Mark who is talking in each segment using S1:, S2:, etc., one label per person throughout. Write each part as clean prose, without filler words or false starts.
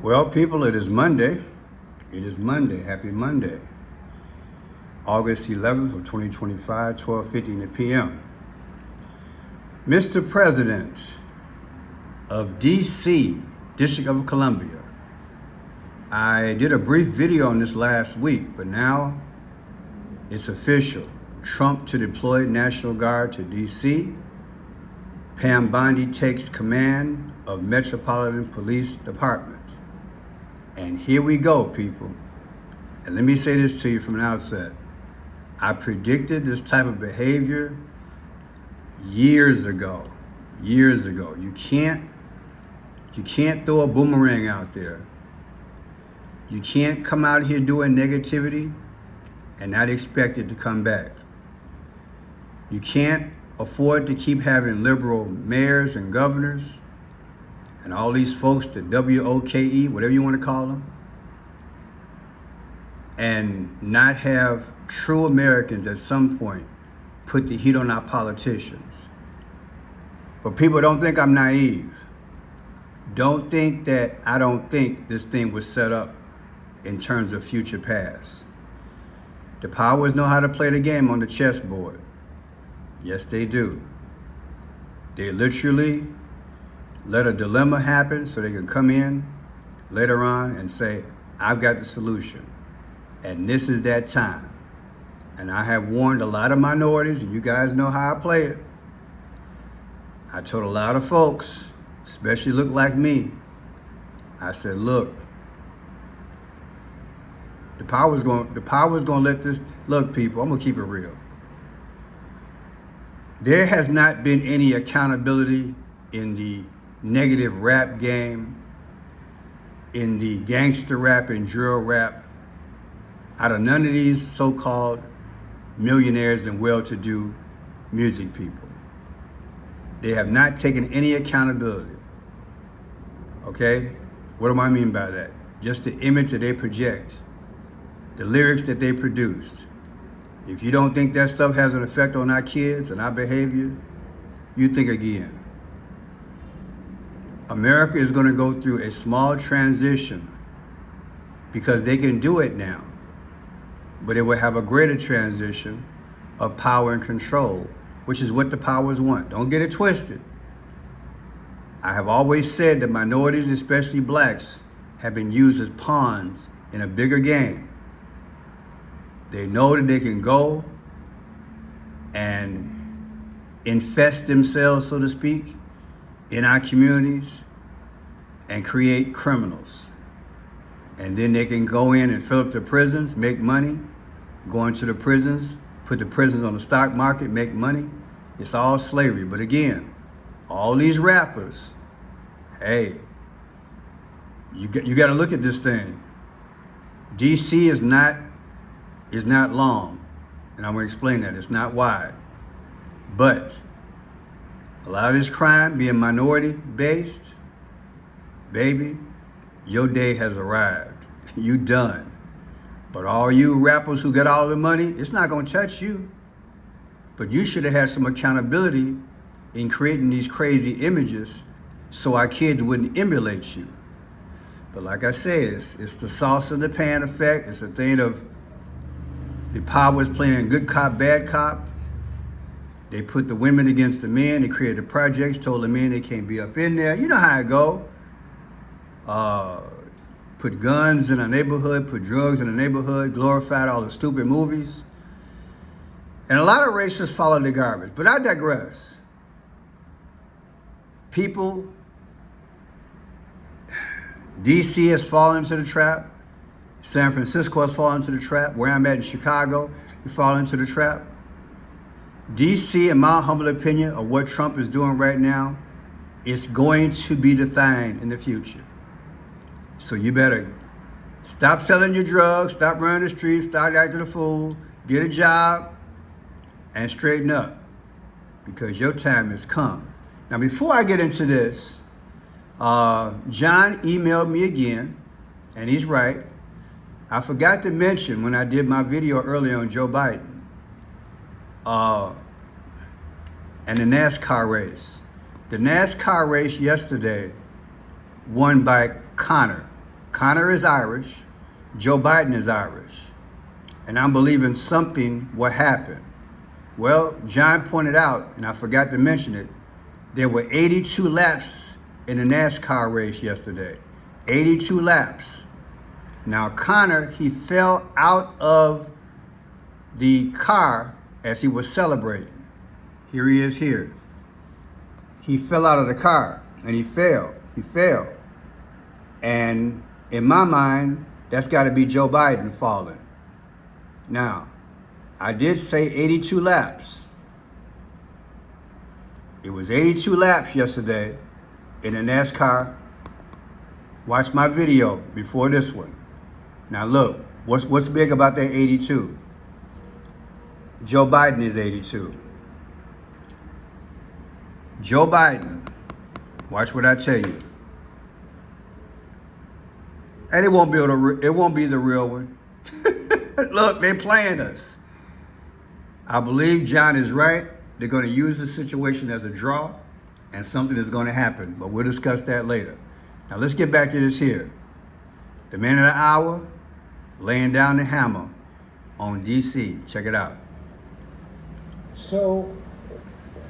S1: Well, people, it is Monday. It is Monday. Happy Monday. August 11th of 2025, 12:50 p.m. Mr. President of D.C., District of Columbia. I did a brief video on this last week, but now it's official. Trump to deploy National Guard to D.C. Pam Bondi takes command of Metropolitan Police Department. And here we go, people. And let me say this to you from the outset. I predicted this type of behavior years ago. You can't throw a boomerang out there. You can't come out here doing negativity and not expect it to come back. You can't afford to keep having liberal mayors and governors and all these folks, the WOKE, whatever you want to call them, and not have true Americans at some point put the heat on our politicians. But people don't think I'm naive. Don't think that I don't think this thing was set up in terms of future past. The powers know how to play the game on the chessboard. Yes, they do. They literally let a dilemma happen so they can come in later on and say, I've got the solution. And this is that time. And I have warned a lot of minorities, and you guys know how I play it. I told a lot of folks, especially look like me, I said, look, the power's going to let this, look people, I'm going to keep it real. There has not been any accountability in the negative rap game, in the gangster rap and drill rap, out of none of these so-called millionaires and well-to-do music people. They have not taken any accountability. Okay? What do I mean by that? Just the image that they project, the lyrics that they produced. If you don't think that stuff has an effect on our kids and our behavior, you think again. America is going to go through a small transition because they can do it now, but it will have a greater transition of power and control, which is what the powers want. Don't get it twisted. I have always said that minorities, especially blacks, have been used as pawns in a bigger game. They know that they can go and infest themselves, so to speak, in our communities and create criminals. And then they can go in and fill up the prisons, make money, go into the prisons, put the prisons on the stock market, make money. It's all slavery. But again, all these rappers, hey, you got to look at this thing. DC is not long, and I'm going to explain that. It's not wide. But a lot of this crime being minority-based, baby, your day has arrived. You done. But all you rappers who get all the money, it's not going to touch you. But you should have had some accountability in creating these crazy images so our kids wouldn't emulate you. But like I said, it's the sauce in the pan effect. It's a thing of the powers playing good cop, bad cop. They put the women against the men. They created projects, told the men they can't be up in there. You know how it go. Put guns in a neighborhood, put drugs in a neighborhood, glorified all the stupid movies. And a lot of racists follow the garbage. But I digress. People, DC has fallen into the trap. San Francisco has fallen into the trap. Where I'm at in Chicago, you fall into the trap. DC, in my humble opinion, of what Trump is doing right now, is going to be the thing in the future. So you better stop selling your drugs, stop running the streets, stop acting a fool, get a job, and straighten up, because your time has come. Now, before I get into this, John emailed me again, and he's right. I forgot to mention when I did my video earlier on Joe Biden and the NASCAR race. The NASCAR race yesterday won by Connor. Connor is Irish, Joe Biden is Irish, and I'm believing something will happen. Well, John pointed out, and I forgot to mention it, there were 82 laps in the NASCAR race yesterday. 82 laps. Now, Connor, he fell out of the car as he was celebrating. Here he is here. He fell out of the car and he fell. He fell. And in my mind, that's got to be Joe Biden falling. Now, I did say 82 laps. It was 82 laps yesterday in the NASCAR. Watch my video before this one. Now look, what's big about that 82? Joe Biden is 82. Joe Biden, watch what I tell you. And it won't be the real one. Look, they're playing us. I believe John is right. They're going to use the situation as a draw, and something is going to happen. But we'll discuss that later. Now let's get back to this here. The man of the hour, laying down the hammer on DC. Check it out.
S2: So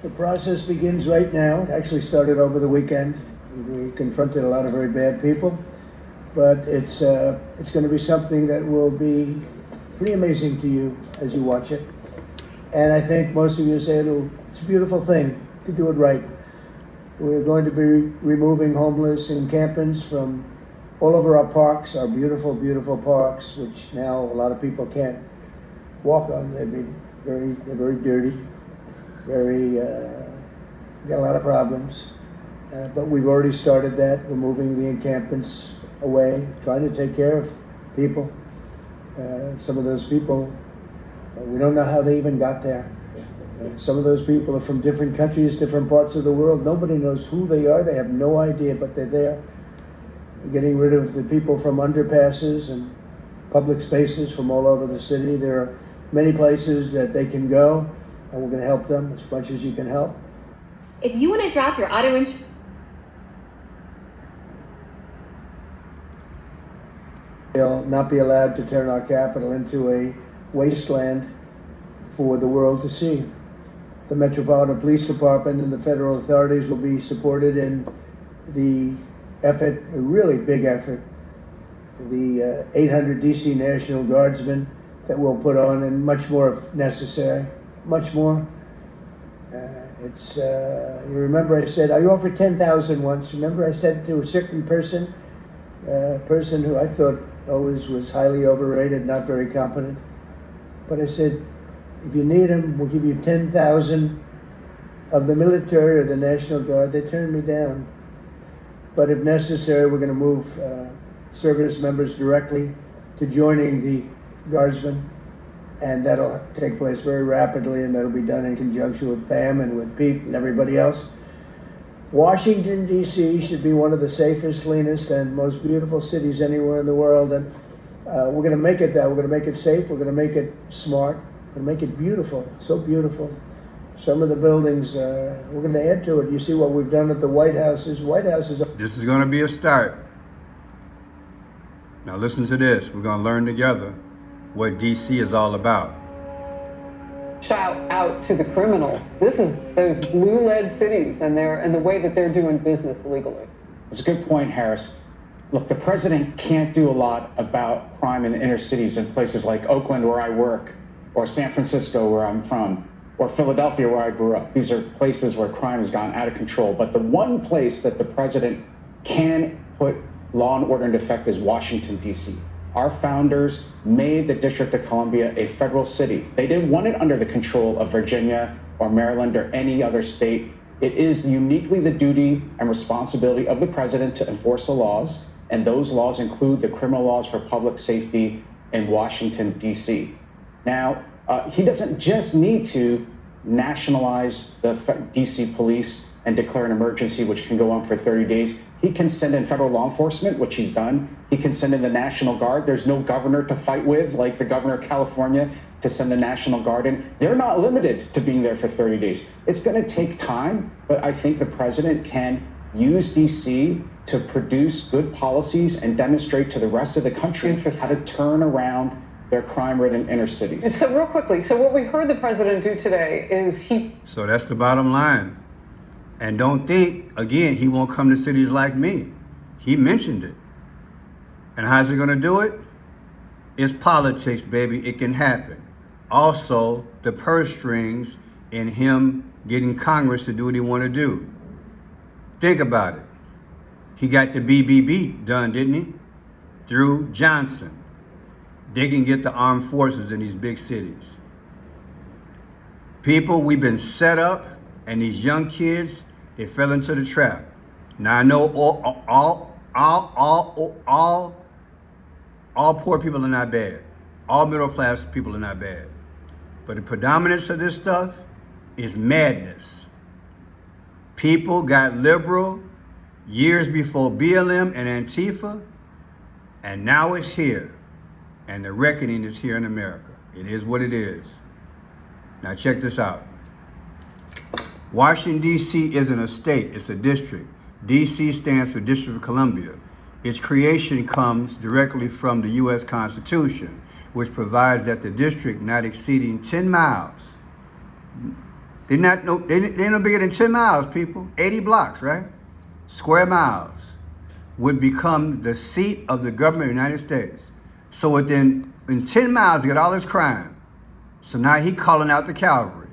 S2: the process begins right now. It actually started over the weekend. We confronted a lot of very bad people, but it's going to be something that will be pretty amazing to you as you watch it. And I think most of you say it's a beautiful thing to do it right. We're going to be removing homeless encampments from all over our parks, our beautiful, beautiful parks, which now a lot of people can't walk on. They're very dirty, got a lot of problems. But we've already started that, removing the encampments away, trying to take care of people. Some of those people, we don't know how they even got there. Some of those people are from different countries, different parts of the world. Nobody knows who they are. They have no idea, but they're there. We're getting rid of the people from underpasses and public spaces from all over the city. There are many places that they can go, and we're going to help them as much as you can help.
S3: If you want to drop your auto insurance,
S2: they'll not be allowed to turn our capital into a wasteland for the world to see. The Metropolitan Police Department and the federal authorities will be supported in the effort, a really big effort, the 800 DC National Guardsmen that we'll put on, and much more if necessary, much more. You remember I said, I offered 10,000 once. Remember I said to a certain person who I thought always was highly overrated, not very competent, but I said, if you need them, we'll give you 10,000 of the military or the National Guard. They turned me down. But if necessary, we're going to move service members directly to joining the Guardsmen, and that'll take place very rapidly, and that'll be done in conjunction with Pam and with Pete and everybody else. Washington, D.C. should be one of the safest, cleanest, and most beautiful cities anywhere in the world, and we're going to make it that. We're going to make it safe. We're going to make it smart. We're going to make it beautiful, so beautiful. Some of the buildings, we're going to add to it. You see what we've done at the White House.
S1: This is going to be a start. Now listen to this. We're going to learn together what DC is all about.
S4: Shout out to the criminals. This is those blue lead cities and the way that they're doing business legally.
S5: It's a good point, Harris. Look, the president can't do a lot about crime in the inner cities in places like Oakland, where I work, or San Francisco, where I'm from, or Philadelphia, where I grew up. These are places where crime has gone out of control. But the one place that the president can put law and order into effect is Washington, D.C. Our founders made the District of Columbia a federal city. They didn't want it under the control of Virginia or Maryland or any other state. It is uniquely the duty and responsibility of the president to enforce the laws, and those laws include the criminal laws for public safety in Washington, D.C. Now, he doesn't just need to nationalize the DC police and declare an emergency, which can go on for 30 days. He can send in federal law enforcement, which he's done. He can send in the National Guard. There's no governor to fight with, like the governor of California, to send the National Guard in. They're not limited to being there for 30 days. It's going to take time, but I think the president can use DC to produce good policies and demonstrate to the rest of the country how to turn around their crime-ridden inner cities.
S4: So real quickly, so what we heard the president do today is
S1: So that's the bottom line. And don't think, again, he won't come to cities like me. He mentioned it. And how's he gonna do it? It's politics, baby, it can happen. Also, the purse strings in him getting Congress to do what he wanna do. Think about it. He got the BBB done, didn't he? Through Johnson. They can get the armed forces in these big cities. People, we've been set up, and these young kids, they fell into the trap. Now I know all poor people are not bad. All middle class people are not bad. But the predominance of this stuff is madness. People got liberal years before BLM and Antifa, and now it's here. And the reckoning is here in America. It is what it is. Now check this out. Washington, D.C. isn't a state, it's a district. D.C. stands for District of Columbia. Its creation comes directly from the U.S. Constitution, which provides that the district not exceeding 10 miles. They're no bigger than 10 miles, people. 80 blocks, right? Square miles would become the seat of the government of the United States. So in 10 miles, you get all this crime. So now he calling out the cavalry.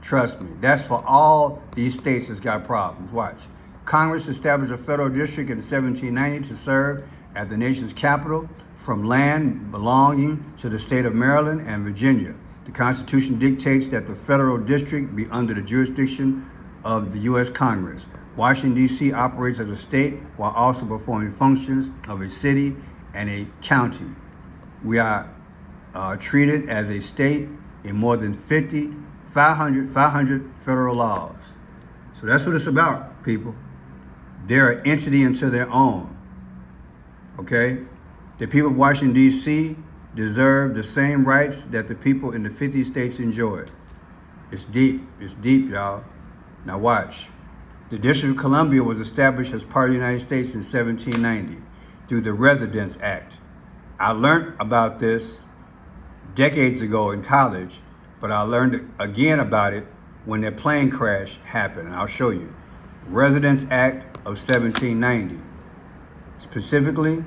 S1: Trust me, that's for all these states that's got problems. Watch. Congress established a federal district in 1790 to serve as the nation's capital from land belonging to the state of Maryland and Virginia. The Constitution dictates that the federal district be under the jurisdiction of the U.S. Congress. Washington, D.C. operates as a state while also performing functions of a city and a county. We are treated as a state in more than 500 federal laws. So that's what it's about, people. They're an entity unto their own, okay? The people of Washington, D.C. deserve the same rights that the people in the 50 states enjoy. It's deep, y'all. Now watch. The District of Columbia was established as part of the United States in 1790 through the Residence Act. I learned about this decades ago in college, but I learned again about it when that plane crash happened, and I'll show you. Residence Act of 1790. Specifically,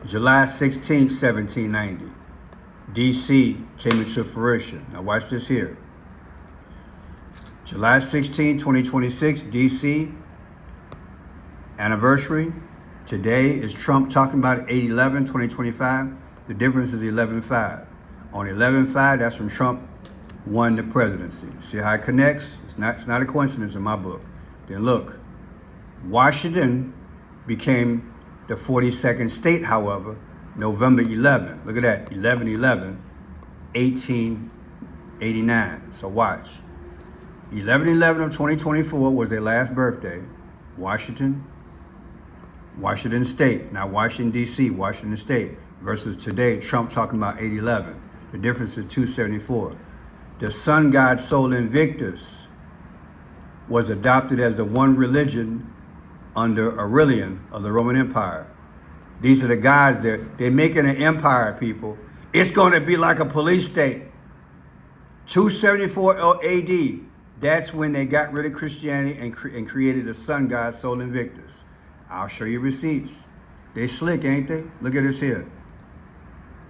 S1: July 16, 1790, D.C. came into fruition. Now watch this here. July 16, 2026, D.C. anniversary. Today is Trump talking about 8/11, 2025. The difference is 11/5. On 11/5, that's when Trump won the presidency. See how it connects? It's not a coincidence in my book. Then look, Washington became the 42nd state, however, November 11. Look at that, 11/11, 1889. So watch. 11/11 of 2024 was their last birthday. Washington State, not Washington, D.C., Washington State, versus today, Trump talking about 8/11. The difference is 274. The sun god Sol Invictus was adopted as the one religion under Aurelian of the Roman Empire. These are the guys that they're making an empire, people. It's going to be like a police state. 274 AD, that's when they got rid of Christianity and created the sun god Sol Invictus. I'll show you receipts. They slick, ain't they? Look at this here.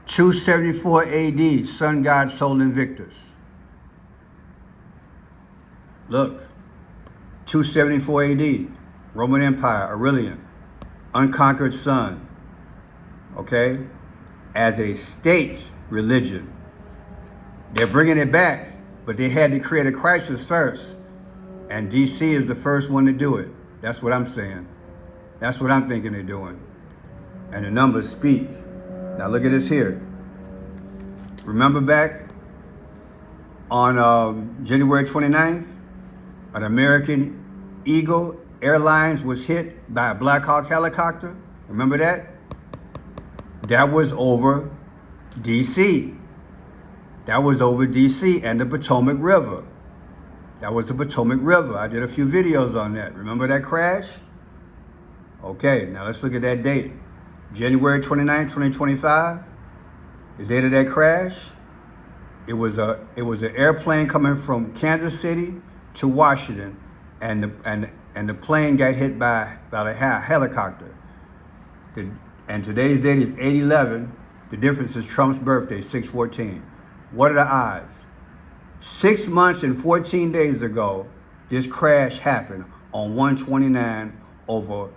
S1: 274 AD, sun god Sol Invictus. Look, 274 AD, Roman Empire, Aurelian, unconquered sun, okay? As a state religion. They're bringing it back, but they had to create a crisis first. And DC is the first one to do it. That's what I'm saying. That's what I'm thinking they're doing. And the numbers speak. Now look at this here. Remember back on January 29th, an American Eagle Airlines was hit by a Black Hawk helicopter. Remember that? That was over DC. That was over DC and the Potomac River. That was the Potomac River. I did a few videos on that. Remember that crash? Okay, now let's look at that date. January 29, 2025, the date of that crash. It was an airplane coming from Kansas City to Washington, and the plane got hit by a helicopter. And today's date is 8/11. The difference is Trump's birthday, 6/14. What are the odds? 6 months and 14 days ago, this crash happened on 129 over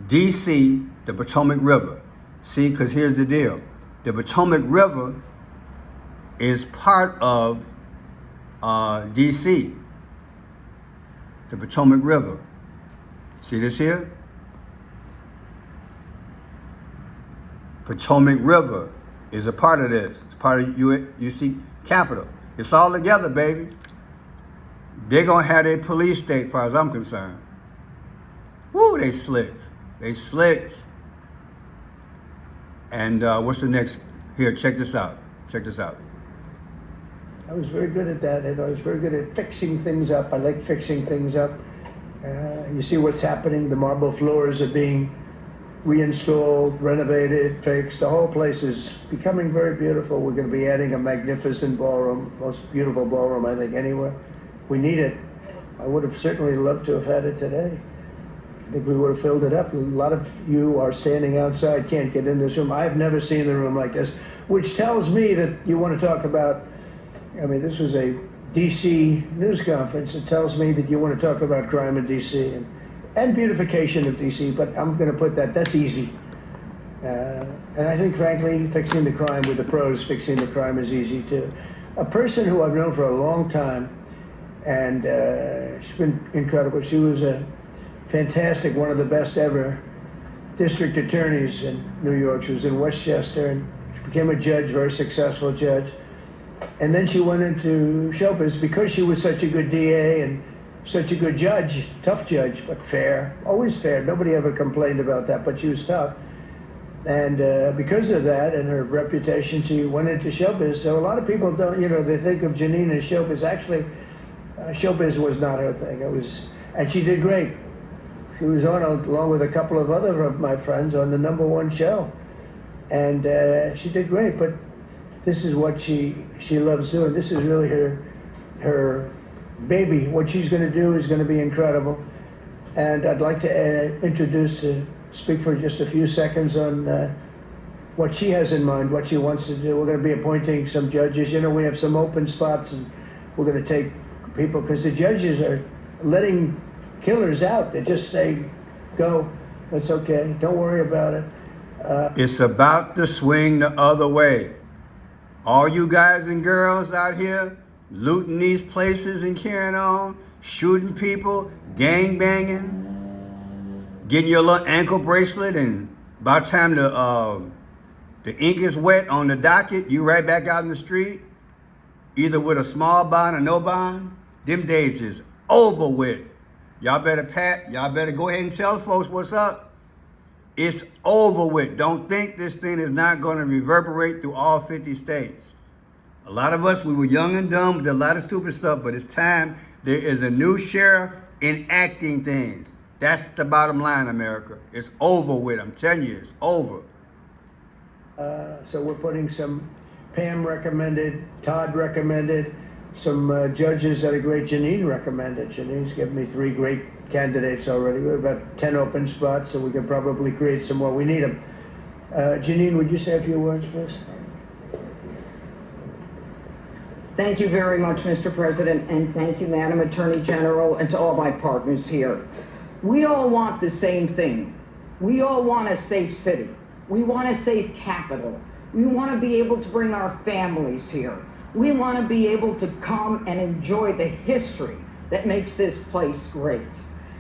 S1: DC, the Potomac River. See, because here's the deal. The Potomac River is part of DC. The Potomac River. See this here? Potomac River is a part of this. It's part of UC Capitol. It's all together, baby. They're going to have their police state, as far as I'm concerned. Woo, they slick. They slick. And what's the next? Here, check this out. Check this out.
S2: I was very good at that, and I was very good at fixing things up. I like fixing things up. You see what's happening. The marble floors are being reinstalled, renovated, fixed. The whole place is becoming very beautiful. We're going to be adding a magnificent ballroom, most beautiful ballroom, I think, anywhere. We need it. I would have certainly loved to have had it today. I think we would have filled it up. A lot of you are standing outside, can't get in this room. I've never seen a room like this, which tells me that you want to talk about, I mean, this was a DC news conference. It tells me that you want to talk about crime in DC and beautification of DC, but I'm going to put that's easy. And I think, frankly, fixing the crime with the pros, fixing the crime is easy too. A person who I've known for a long time, and she's been incredible. She was a fantastic, one of the best ever district attorneys in New York. She was in Westchester, and she became a judge, very successful judge. And then she went into show business because she was such a good DA and such a good judge, tough judge, but fair, always fair. Nobody ever complained about that, but she was tough. And because of that and her reputation, she went into showbiz. So a lot of people don't, they think of Janine as showbiz. Actually, showbiz was not her thing. And she did great. She was on, along with a couple of other of my friends, on the #1 show. And she did great, but this is what she loves doing. This is really her baby. What she's going to do is going to be incredible. And I'd like to speak for just a few seconds on what she has in mind, what she wants to do. We're going to be appointing some judges. We have some open spots, and we're going to take people, because the judges are letting killers out. They just say, go, that's okay, don't worry about it.
S1: It's about to swing the other way. All you guys and girls out here looting these places and carrying on, shooting people, gang banging, getting your little ankle bracelet, and by the time the ink is wet on the docket, you right back out in the street, either with a small bond or no bond. Them days is over with. Y'all better go ahead and tell folks what's up. It's over with. Don't think this thing is not going to reverberate through all 50 states. A lot of us, we were young and dumb, did a lot of stupid stuff, but it's time. There is a new sheriff enacting things. That's the bottom line, America. It's over with. I'm telling you, it's over.
S2: So we're putting some, Pam recommended, Todd recommended, some judges that are great. Janine recommended. Janine's given me 3 great candidates already. We have about 10 open spots, so we can probably create some more. We need them. Janine, would you say a few words, please?
S6: Thank you very much, Mr. President, and thank you, Madam Attorney General, and to all my partners here. We all want the same thing. We all want a safe city. We want a safe capital. We want to be able to bring our families here. We want to be able to come and enjoy the history that makes this place great.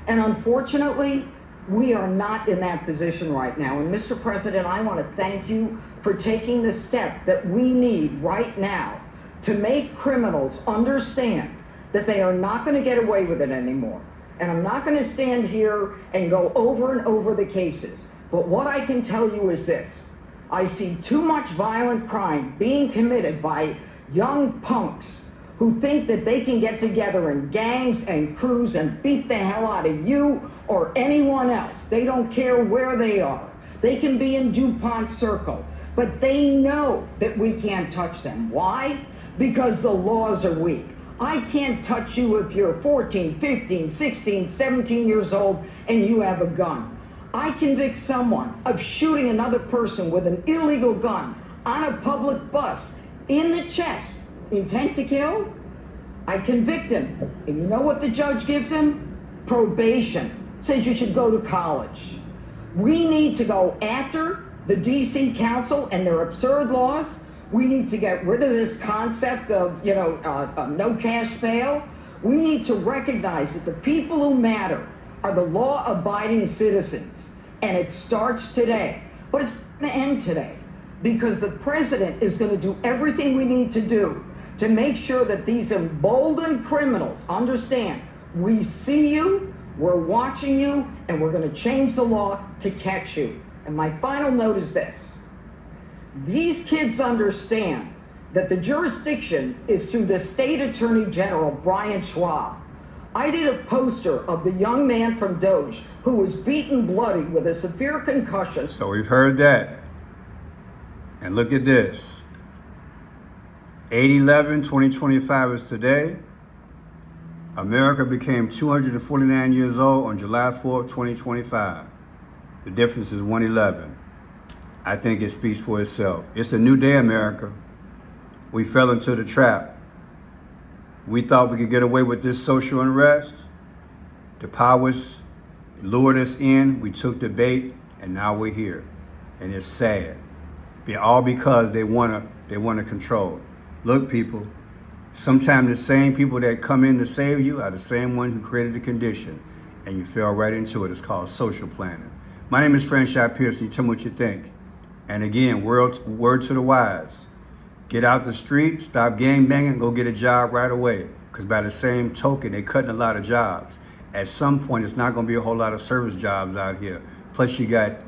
S6: And unfortunately, we are not in that position right now. And Mr. President, I want to thank you for taking the step that we need right now to make criminals understand that they are not going to get away with it anymore. And I'm not going to stand here and go over and over the cases. But what I can tell you is this. I see too much violent crime being committed by young punks who think that they can get together in gangs and crews and beat the hell out of you or anyone else. They don't care where they are. They can be in DuPont Circle, but they know that we can't touch them. Why? Because the laws are weak. I can't touch you if you're 14, 15, 16, 17 years old and you have a gun. I convict someone of shooting another person with an illegal gun on a public bus in the chest, intent to kill. I convict him. And you know what the judge gives him? Probation. Says you should go to college. We need to go after the DC Council and their absurd laws. We need to get rid of this concept of, no cash bail. We need to recognize that the people who matter are the law-abiding citizens. And it starts today. But it's going to end today. Because the president is going to do everything we need to do to make sure that these emboldened criminals understand we see you, we're watching you, and we're going to change the law to catch you. And my final note is this. These kids understand that the jurisdiction is through the state attorney general, Brian Schwab. I did a poster of the young man from Doge who was beaten bloody with a severe concussion.
S1: So we've heard that. And look at this. 8/11/2025 is today. America became 249 years old on July 4th, 2025. The difference is 111. I think it speaks for itself. It's a new day, America. We fell into the trap. We thought we could get away with this social unrest. The powers lured us in. We took the bait, and now we're here. And it's sad. All because they want to control. Look, people, sometimes the same people that come in to save you are the same one who created the condition, and you fell right into it. It's called social planning. My name is Franchise Pearson. Tell me what you think. And again, word to the wise. Get out the street, stop gang banging, go get a job right away. Because by the same token, they're cutting a lot of jobs. At some point, it's not going to be a whole lot of service jobs out here. Plus, you got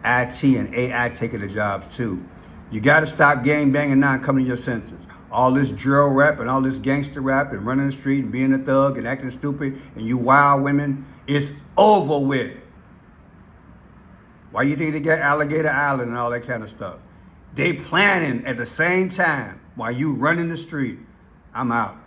S1: IT and AI taking the jobs too. You got to stop gang banging now and coming to your senses. All this drill rap and all this gangster rap and running the street and being a thug and acting stupid and you wild women, it's over with. Why you think they got Alligator Island and all that kind of stuff? They planning at the same time while you running the street. I'm out.